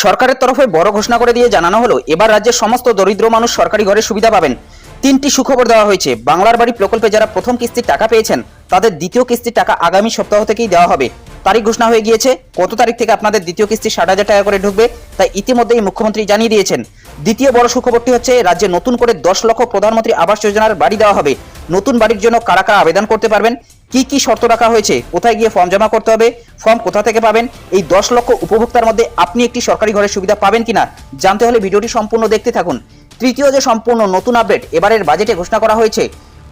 সরকারের তরফে বড় ঘোষণা করে দিয়ে জানানো হলো এবার রাজ্যের সমস্ত দরিদ্র মানুষ সরকারি ঘরের সুবিধা পাবেন। তিনটি সুখবর দেওয়া হয়েছে। বাংলার বাড়ি প্রকল্পে যারা প্রথম কিস্তির টাকা পেয়েছেন তাদের দ্বিতীয় কিস্তির টাকা আগামী সপ্তাহ থেকেই দেওয়া হবে। তারিখ ঘোষণা হয়ে গিয়েছে কত তারিখ থেকে আপনাদের দ্বিতীয় কিস্তি 60,000 টাকা করে ঢুকবে, তাই ইতিমধ্যেই মুখ্যমন্ত্রী জানিয়ে দিয়েছেন। দ্বিতীয় বড় সুখবরটি হচ্ছে রাজ্যে নতুন করে 10 লক্ষ প্রধানমন্ত্রী আবাস যোজনার বাড়ি দেওয়া হবে। নতুন বাড়ির জন্য কারা কারা আবেদন করতে পারবেন, কি কি শর্ত রাখা হয়েছে, কোথায় গিয়ে ফর্ম জমা করতে হবে, ফর্ম কোথা থেকে পাবেন, এই 10 লক্ষ উপভোক্তার মধ্যে আপনি একটি সরকারি ঘরের সুবিধা পাবেন কিনা জানতে হলে ভিডিওটি সম্পূর্ণ দেখতে থাকুন। তৃতীয় যে সম্পূর্ণ নতুন আপডেট এবারের বাজেটে ঘোষণা করা হয়েছে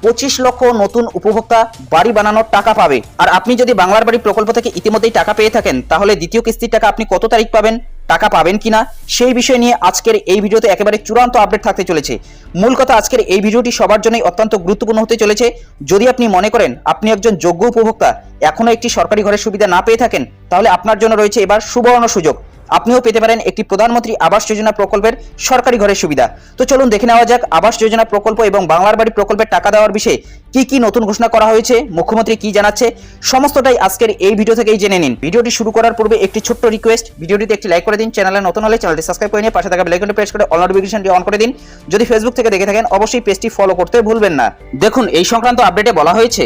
25 লক্ষ নতুন উপভোক্তা বাড়ি বানানোর টাকা পাবে। আর আপনি যদি বাংলার বাড়ি প্রকল্প থেকে ইতিমধ্যেই টাকা পেয়ে থাকেন তাহলে দ্বিতীয় কিস্তির টাকা আপনি কত তারিখ পাবেন, টাকা পাবেন কিনা সেই বিষয় নিয়ে আজকের এই ভিডিওতে একেবারে চূড়ান্ত আপডেট থাকতে চলেছে। মূল কথা, আজকের এই ভিডিওটি সবার জন্যই অত্যন্ত গুরুত্বপূর্ণ হতে চলেছে। যদি আপনি মনে করেন আপনি একজন যোগ্য উপভোক্তা এখনো একটি সরকারি ঘরের সুবিধা না পেয়ে থাকেন তাহলে আপনার জন্য রয়েছে এবার সুবর্ণ সুযোগ। আপনিও পেতে পারেন একটি প্রধানমন্ত্রী আবাস যোজনা প্রকল্পের সরকারি ঘরের সুবিধা। তো চলুন দেখে নেওয়া যাক আবাস যোজনা প্রকল্প এবং বাংলার বাড়ি প্রকল্পের টাকা দেওয়ার বিষয়ে কি কি নতুন ঘোষণা করা হয়েছে, মুখ্যমন্ত্রী কি জানাচ্ছে, সমস্তটাই আজকের এই ভিডিও থেকেই জেনে নিন। ভিডিওটি শুরু করার পূর্বে একটি ছোট্ট রিকোয়েস্ট, ভিডিওটিতে একটি লাইক করে দিন, চ্যানেলে নতুন হলে চ্যানেলটি সাবস্ক্রাইব করে নিয়ে পাশে থাকা বেল আইকনটি প্রেস করে অল নোটিফিকেশনটি অন করে দিন। যদি ফেসবুক থেকে দেখে থাকেন অবশ্যই পেজটি ফলো করতে ভুলবেন না। দেখুন, এই সংক্রান্ত আপডেটে বলা হয়েছে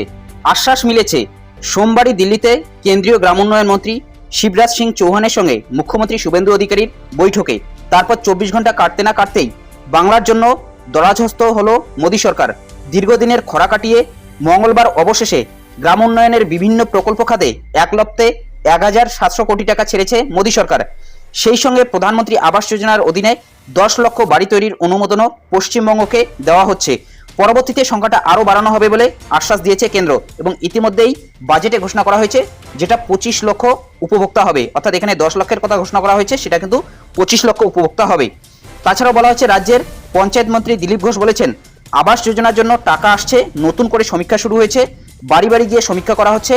আশ্বাস মিলেছে সোমবারই দিল্লিতে কেন্দ্রীয় গ্রাম উন্নয়ন মন্ত্রী শিবরাজ সিং চৌহানের সঙ্গে মুখ্যমন্ত্রী শুভেন্দু অধিকারীর বৈঠকে। তারপর 24 ঘন্টা কাটতে না কাটতেই বাংলার জন্য দরাজহস্ত হলো মোদী সরকার। দীর্ঘদিনের খরা কাটিয়ে মঙ্গলবার অবশেষে গ্রাম উন্নয়নের বিভিন্ন প্রকল্প খাতে এক লপ্তে 1,700 কোটি টাকা ছেড়েছে মোদী সরকার। সেই সঙ্গে প্রধানমন্ত্রী আবাস যোজনার অধীনে 10 লক্ষ বাড়ি তৈরির অনুমোদনও পশ্চিমবঙ্গকে দেওয়া হচ্ছে। পরবর্তীতে সংখ্যাটা আরও বাড়ানো হবে বলে আশ্বাস দিয়েছে কেন্দ্র এবং ইতিমধ্যেই বাজেটে ঘোষণা করা হয়েছে যেটা 25 লক্ষ উপভোক্তা হবে। অর্থাৎ এখানে 10 লক্ষের কথা ঘোষণা করা হয়েছে, সেটা কিন্তু 25 লক্ষ উপভোক্তা হবে। তাছাড়াও বলা হচ্ছে রাজ্যের পঞ্চায়েত মন্ত্রী দিলীপ ঘোষ বলেছেন আবাস যোজনার জন্য টাকা আসছে, নতুন করে সমীক্ষা শুরু হয়েছে, বাড়ি বাড়ি গিয়ে সমীক্ষা করা হচ্ছে।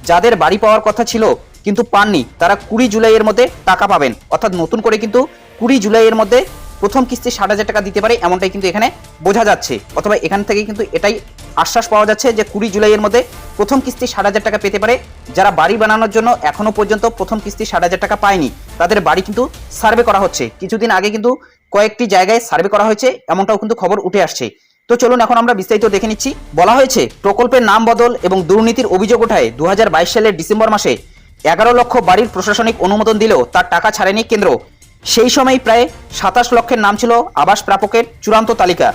যাদের বাড়ি পাওয়ার কথা ছিল কিন্তু পাননি তারা 20 জুলাইয়ের মধ্যে টাকা পাবেন। অর্থাৎ নতুন করে কিন্তু 20 জুলাইয়ের মধ্যে প্রথম কিস্তি 60,000 টাকা দিতে পারে এমনটাই কিন্তু এখানে বোঝা যাচ্ছে, অথবা এখান থেকে কিন্তু এটাই আশ্বাস পাওয়া যাচ্ছে যে 20 জুলাইয়ের মধ্যে প্রথম কিস্তি 60,000 টাকা পেতে পারে। যারা বাড়ি বানানোর জন্য এখনো পর্যন্ত প্রথম কিস্তি 60,000 টাকা পায়নি তাদের বাড়ি কিন্তু সার্ভে করা হচ্ছে। কিছুদিন আগে কিন্তু কয়েকটি জায়গায় সার্ভে করা হয়েছে এমনটাও কিন্তু খবর উঠে আসছে। তো চলুন এখন আমরা বিস্তারিত দেখে নিচ্ছি। বলা হয়েছে প্রকল্পের নাম বদল এবং দুর্নীতির অভিযোগ ওঠায় 2022 সালের ডিসেম্বর মাসে 11 লক্ষ বাড়ির প্রশাসনিক অনুমোদন দিলেও তার টাকা ছাড়েনি কেন্দ্র। সেই সময় প্রায় 27 লক্ষের নাম ছিল আবাস প্রাপকের চূড়ান্ত তালিকা।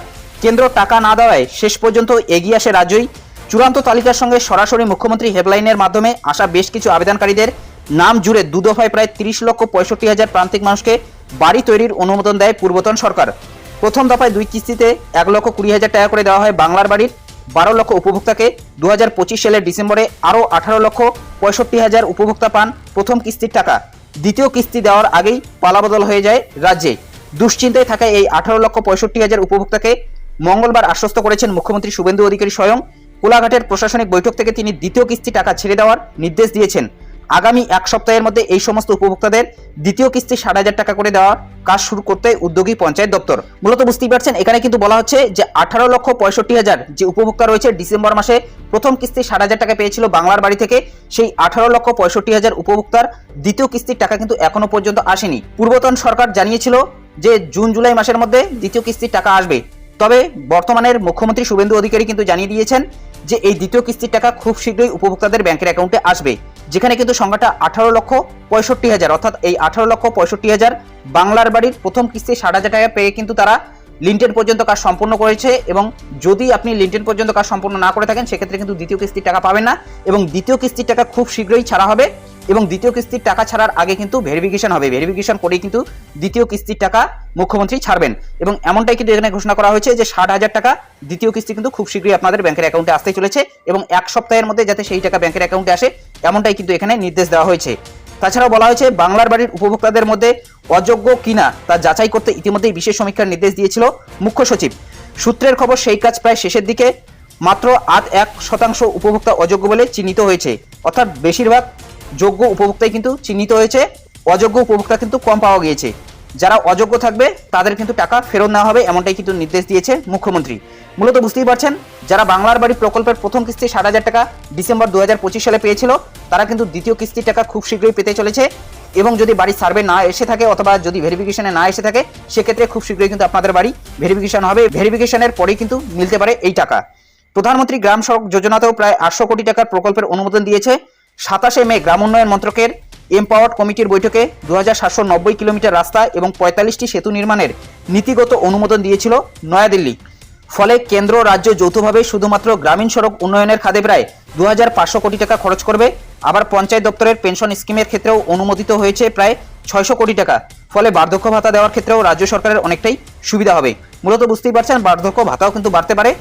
কেন্দ্র টাকা না দেওয়ায় শেষ পর্যন্ত এগিয়ে আসে রাজ্যই। চূড়ান্ত তালিকার সঙ্গে সরাসরি মুখ্যমন্ত্রী হেল্পলাইনের মাধ্যমে আসা বেশ কিছু আবেদনকারীদের নাম জুড়ে 2 দফায় প্রায় 30,65,000 প্রান্তিক মানুষকে বাড়ি তৈরির অনুমোদন দেয় পূর্বতন সরকার। প্রথম দফায় 2 কিস্তিতে 1,20,000 টাকা করে দেওয়া হয় বাংলার বাড়ির 12 লক্ষ উপভোক্তাকে। 2025 সালের ডিসেম্বরে আরও 18,65,000 উপভোক্তা পান প্রথম কিস্তির টাকা। দ্বিতীয় কিস্তি দেওয়ার আগেই পালাবদল হয়ে যায় রাজ্যে। দুশ্চিন্তায় থাকা এই 18,65,000 উপভোক্তাকে মঙ্গলবার আশ্বস্ত করেছেন মুখ্যমন্ত্রী শুভেন্দু অধিকারী স্বয়ং। কোলাঘাটের প্রশাসনিক বৈঠক থেকে তিনি দ্বিতীয় কিস্তি টাকা ছেড়ে দেওয়ার নির্দেশ দিয়েছেন। আগামী এক সপ্তাহের মধ্যে এই সমস্ত উপভোক্তাদের দ্বিতীয় কিস্তি 60,000 টাকা করে দেওয়ার কাজ শুরু করতে উদ্যোগী পঞ্চায়েত দপ্তর। মূলত বুঝতেই পারছেন এখানে কিন্তু বলা হচ্ছে যে 18,65,000 যে উপভোক্তা রয়েছে ডিসেম্বর মাসে প্রথম কিস্তি 60,000 টাকা পেয়েছিল বাংলার বাড়ি থেকে, সেই 18,65,000 উপভোক্তার দ্বিতীয় কিস্তির টাকা কিন্তু এখনো পর্যন্ত আসেনি। পূর্বতন সরকার জানিয়েছিল যে জুন জুলাই মাসের মধ্যে দ্বিতীয় কিস্তির টাকা আসবে। তবে বর্তমানের মুখ্যমন্ত্রী শুভেন্দু অধিকারী কিন্তু জানিয়ে দিয়েছেন যে এই দ্বিতীয় কিস্তির টাকা খুব শীঘ্রই উপভোক্তাদের ব্যাংকের অ্যাকাউন্টে আসবে, যেখানে কিন্তু সংখ্যাটা 18,65,000। অর্থাৎ এই 18,65,000 বাংলার বাড়ির প্রথম কিস্তি 60,000 টাকা পেয়ে কিন্তু তারা লিন্টেন পর্যন্ত কাজ সম্পূর্ণ করেছে। এবং যদি আপনি লিন্টেন পর্যন্ত কাজ সম্পূর্ণ না করে থাকেন সেক্ষেত্রে কিন্তু দ্বিতীয় কিস্তির টাকা পাবেন না এবং দ্বিতীয় কিস্তির টাকা খুব শীঘ্রই ছাড়া হবে। এবং দ্বিতীয় কিস্তির টাকা ছাড়ার আগে কিন্তু ভেরিফিকেশন হবে, ভেরিফিকেশন করেই কিন্তু দ্বিতীয় কিস্তির টাকা মুখ্যমন্ত্রী ছাড়বেন। এবং এমনটাই কিন্তু এখানে ঘোষণা করা হয়েছে যে 60,000 টাকা দ্বিতীয় কিস্তি কিন্তু খুব শীঘ্রই আপনাদের ব্যাংকের অ্যাকাউন্টে আসতে চলেছে এবং এক সপ্তাহের মধ্যে যাতে সেই টাকা ব্যাংকের অ্যাকাউন্টে আসে এমনটাই কিন্তু এখানে নির্দেশ দেওয়া হয়েছে। তাছাড়াও বলা হয়েছে বাংলার বাড়ির উপভোক্তাদের মধ্যে অযোগ্য কিনা তা যাচাই করতে ইতিমধ্যেই বিশেষ সমীক্ষার নির্দেশ দিয়েছিল মুখ্য সচিব। সূত্রের খবর সেই কাজ প্রায় শেষের দিকে। মাত্র 1% উপভোক্তা অযোগ্য বলে চিহ্নিত হয়েছে। অর্থাৎ বেশিরভাগ যোগ্য উপভোক্তাই কিন্তু চিহ্নিত হয়েছে, অযোগ্য উপভোক্তা কিন্তু কম পাওয়া গিয়েছে। যারা অযোগ্য থাকবে তাদের কিন্তু টাকা ফেরত নেওয়া হবে এমনটাই কিন্তু নির্দেশ দিয়েছে মুখ্যমন্ত্রী। মূলত বুঝতেই পারছেন যারা বাংলার বাড়ি প্রকল্পের প্রথম কিস্তি 60,000 টাকা ডিসেম্বর 2025 সালে পেয়েছিল তারা কিন্তু দ্বিতীয় কিস্তির টাকা খুব শীঘ্রই পেতে চলেছে। এবং যদি বাড়ি সার্ভে না এসে থাকে অথবা যদি ভেরিফিকেশনে না এসে থাকে সেক্ষেত্রে খুব শীঘ্রই কিন্তু আপনাদের বাড়ি ভেরিফিকেশন হবে, ভেরিফিকেশনের পরেই কিন্তু মিলতে পারে এই টাকা। প্রধানমন্ত্রী গ্রাম সড়ক যোজনাতেও প্রায় 800 কোটি টাকার প্রকল্পের অনুমোদন দিয়েছে। 27 মে গ্রাম উন্নয়ন মন্ত্রকের এমপাওয়ার্ড কমিটির বৈঠকে 2790 কিলোমিটার রাস্তা এবং 45টি সেতু নির্মাণের নীতিগত অনুমোদন দিয়েছিল নয়াদিল্লি। ফলে কেন্দ্র রাজ্য যৌথভাবে শুধুমাত্র গ্রামীণ সড়ক উন্নয়নের খাতে প্রায় 2500 কোটি টাকা খরচ করবে। আবার পঞ্চায়েত দপ্তরের পেনশন স্কিমের ক্ষেত্রেও অনুমোদিত হয়েছে প্রায় 600 কোটি টাকা। ফলে বার্ধক্য ভাতা দেওয়ার ক্ষেত্রেও রাজ্য সরকারের অনেকটাই সুবিধা হবে। মূলত বুঝতেই পারছেন বার্ধক্য ভাতাও কিন্তু বাড়তে পারে।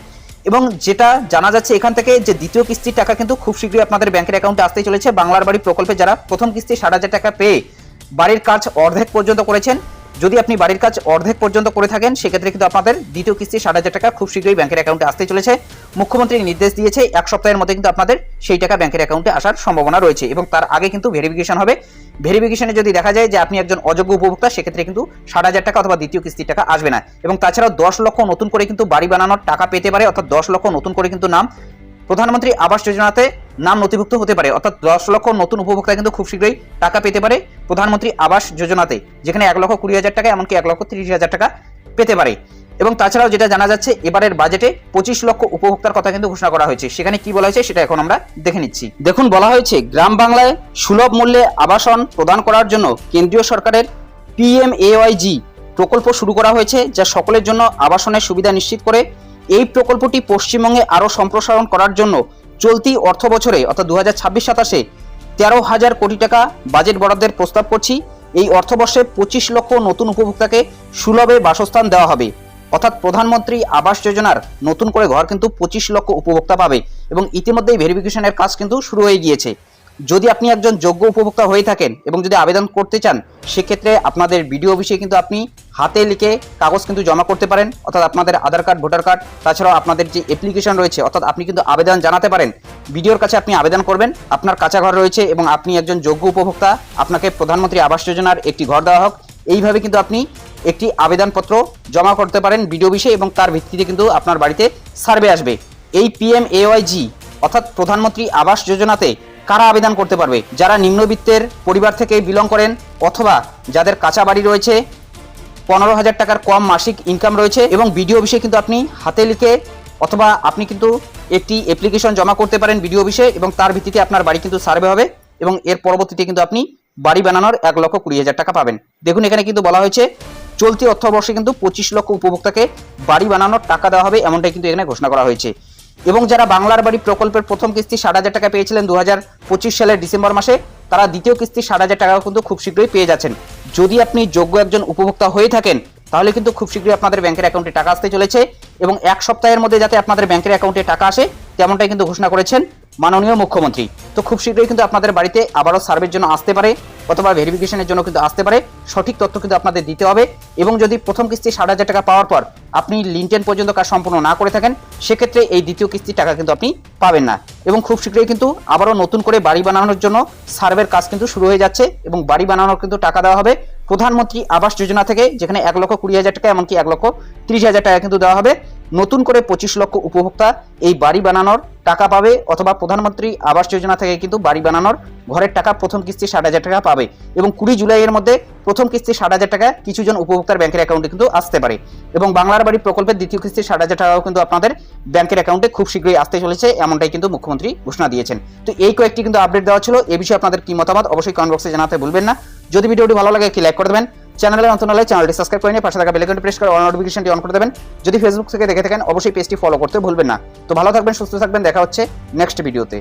এবং যেটা জানা যাচ্ছে এখান থেকে যে দ্বিতীয় কিস্তির টাকা কিন্তু খুব শীঘ্রই আপনাদের ব্যাংকের অ্যাকাউন্টে আসতে চলেছে। বাংলার বাড়ি প্রকল্পে যারা প্রথম কিস্তি 60,000 টাকা পেয়ে বাড়ির কাজ অর্ধেক পর্যন্ত করেছেন, যদি আপনি বাড়ির কাজ অর্ধেক পর্যন্ত করে থাকেন সেক্ষেত্রে কিন্তু আপনাদের দ্বিতীয় কিস্তি 60,000 টাকা খুব শীঘ্রই ব্যাংকের অ্যাকাউন্টে আসতে চলেছে। মুখ্যমন্ত্রী নির্দেশ দিয়েছে 1 সপ্তাহের মধ্যে কিন্তু আপনাদের সেই টাকা ব্যাংকের অ্যাকাউন্টে আসার সম্ভাবনা রয়েছে এবং তার আগে কিন্তু ভেরিফিকেশন হবে। ভেরিফিকেশনে যদি দেখা যায় যে আপনি একজন অযোগ্য উপভোক্তা সেক্ষেত্রে কিন্তু 60,000 টাকা অথবা দ্বিতীয় কিস্তির টাকা আসবে না। এবং তাছাড়াও 10 লক্ষ নতুন করে কিন্তু বাড়ি বানানোর টাকা পেতে পারে, অর্থাৎ 10 লক্ষ নতুন করে কিন্তু নাম প্রধানমন্ত্রী আবাস যোজনাতে নাম নথিভুক্ত হতে পারে, অর্থাৎ 10 লক্ষ নতুন উপভোক্তা কিন্তু খুব শীঘ্রই টাকা পেতে পারে প্রধানমন্ত্রী আবাস যোজনাতে, যেখানে 1,20,000 টাকা এমনকি 1,30,000 টাকা পেতে পারে। এবং তাছাড়াও যেটা জানা যাচ্ছে এবারের বাজেটে 25 লক্ষ উপভোক্তার কথা কিন্তু ঘোষণা করা হয়েছে। সেখানে কি বলা হয়েছে সেটা এখন আমরা দেখে নিচ্ছি। দেখুন, বলা হয়েছে গ্রাম বাংলায় সুলভ মূল্যে আবাসন প্রদান করার জন্য কেন্দ্রীয় সরকারের PMAYG প্রকল্প শুরু করা হয়েছে, যা সকলের জন্য আবাসনের সুবিধা নিশ্চিত করে। এই প্রকল্পটি পশ্চিমবঙ্গে আরও সম্প্রসারণ করার জন্য চলতি অর্থ বছরে অর্থাৎ 2026-27-এ 13,000 কোটি টাকা বাজেট বরাদ্দের প্রস্তাব করছি। এই অর্থবর্ষে 25 লক্ষ নতুন উপভোক্তাকে সুলভে বাসস্থান দেওয়া হবে, অর্থাৎ প্রধানমন্ত্রী আবাস যোজনার নতুন করে ঘর কিন্তু 25 লক্ষ উপভোক্তা পাবে এবং ইতিমধ্যেই ভেরিফিকেশনের কাজ কিন্তু শুরু হয়ে গিয়েছে। যদি আপনি একজন যোগ্য উপভোক্তা হয়ে থাকেন এবং যদি আবেদন করতে চান সেক্ষেত্রে আপনাদের বিডিও অফিসে কিন্তু আপনি হাতে লিখে কাগজ কিন্তু জমা করতে পারেন, অর্থাৎ আপনাদের আধার কার্ড, ভোটার কার্ড, তাছাড়াও আপনাদের যে অ্যাপ্লিকেশন রয়েছে অর্থাৎ আপনি কিন্তু আবেদন জানাতে পারেন। বিডিওর কাছে আপনি আবেদন করবেন, আপনার কাঁচা ঘর রয়েছে এবং আপনি একজন যোগ্য উপভোক্তা, আপনাকে প্রধানমন্ত্রী আবাস যোজনার একটি ঘর দেওয়া হোক, এইভাবে কিন্তু আপনি একটি আবেদনপত্র জমা করতে পারেন বিডিও অফিসে এবং তার ভিত্তিতে কিন্তু আপনার বাড়িতে সার্ভে আসবে। এই PMAYG অর্থাৎ প্রধানমন্ত্রী আবাস যোজনাতে কারা আবেদন করতে পারবে? যারা নিম্নবিত্তের পরিবার থেকে বিলং করেন অথবা যাদের কাঁচা বাড়ি রয়েছে, 15,000 টাকার কম মাসিক ইনকাম রয়েছে এবং বিডিও অফিসে কিন্তু আপনি হাতে লিখে অথবা আপনি কিন্তু একটি অ্যাপ্লিকেশন জমা করতে পারেন বিডিও অফিসে এবং তার ভিত্তিতে আপনার বাড়ি কিন্তু সার্ভে হবে এবং এর পরবর্তীতে কিন্তু আপনি বাড়ি বানানোর 1,20,000 টাকা পাবেন। দেখুন, এখানে কিন্তু বলা হয়েছে চলতি অর্থবর্ষে কিন্তু 25 লক্ষ উপভোক্তাকে বাড়ি বানানোর টাকা দেওয়া হবে, এমনটাই কিন্তু এখানে ঘোষণা করা হয়েছে। এবং যারা বাংলার বাড়ি প্রকল্পের প্রথম কিস্তি 60,000 টাকা পেয়েছিলেন 2025 সালের ডিসেম্বর মাসে, তারা দ্বিতীয় কিস্তি 60,000 টাকাও কিন্তু খুব শীঘ্রই পেয়ে যাচ্ছেন। যদি আপনি যোগ্য একজন উপভোক্তা হয়ে থাকেন তাহলে কিন্তু খুব শীঘ্রই আপনাদের ব্যাংকের অ্যাকাউন্টে টাকা আসতে চলেছে এবং 1 সপ্তাহের মধ্যে যাতে আপনাদের ব্যাংকের অ্যাকাউন্টে টাকা আসে তেমনটাই কিন্তু ঘোষণা করেছেন মাননীয় মুখ্যমন্ত্রী। তো খুব শীঘ্রই কিন্তু আপনাদের বাড়িতে আবারও সার্ভের জন্য আসতে পারে অথবা ভেরিফিকেশনের জন্য কিন্তু আসতে পারে। সঠিক তথ্য কিন্তু আপনাদের দিতে হবে এবং যদি প্রথম কিস্তি 60,000 টাকা পাওয়ার পর আপনি লিনটেন পর্যন্ত কাজ সম্পূর্ণ না করে থাকেন সেক্ষেত্রে এই দ্বিতীয় কিস্তির টাকা কিন্তু আপনি পাবেন না। এবং খুব শীঘ্রই কিন্তু আবারও নতুন করে বাড়ি বানানোর জন্য সার্ভের কাজ কিন্তু শুরু হয়ে যাচ্ছে এবং বাড়ি বানানোর কিন্তু টাকা দেওয়া হবে প্রধানমন্ত্রী আবাস যোজনা থেকে, যেখানে 1,20,000 টাকা এমনকি 1,30,000 টাকা কিন্তু দেওয়া হবে। নতুন করে 25 লক্ষ উপভোক্তা এই বাড়ি বানানোর টাকা পাবে অথবা প্রধানমন্ত্রী আবাস যোজনা থেকে কিন্তু বাড়ি বানানোর ঘরের টাকা প্রথম কিস্তি 60,000 টাকা পাবে এবং 20 জুলাইয়ের মধ্যে প্রথম কিস্তি 60,000 টাকা কিছুজন উপভোক্তার ব্যাংকের অ্যাকাউন্টে কিন্তু আসতে পারে এবং বাংলার বাড়ি প্রকল্পের দ্বিতীয় কিস্তি 60,000 টাকাও কিন্তু আপনাদের ব্যাংকের অ্যাকাউন্টে খুব শীঘ্রই আসতে চলেছে, এমনটাই কিন্তু মুখ্যমন্ত্রী ঘোষণা দিয়েছেন। তো এই কয়েকটি কিন্তু আপডেট দেওয়া ছিল। এই বিষয়ে আপনাদের কি মতামত অবশ্যই কমেন্ট বক্সে জানাতে ভুলবেন না। যদি ভিডিওটি ভালো লাগে একটি লাইক করে দেবেন, চ্যানেলে নতুন হলে চ্যানেলটি সাবস্ক্রাইব করে নিয়ে পাশে থাকা বেল আইকনটি প্রেস করে অল নোটিফিকেশনটি অন করে দেবেন। যদি ফেসবুক থেকে দেখে থাকেন অবশ্যই পেজটি ফলো করতে ভুলবেন না। তো ভালো থাকবেন, সুস্থ থাকবেন, দেখা হচ্ছে নেক্সট ভিডিওতে।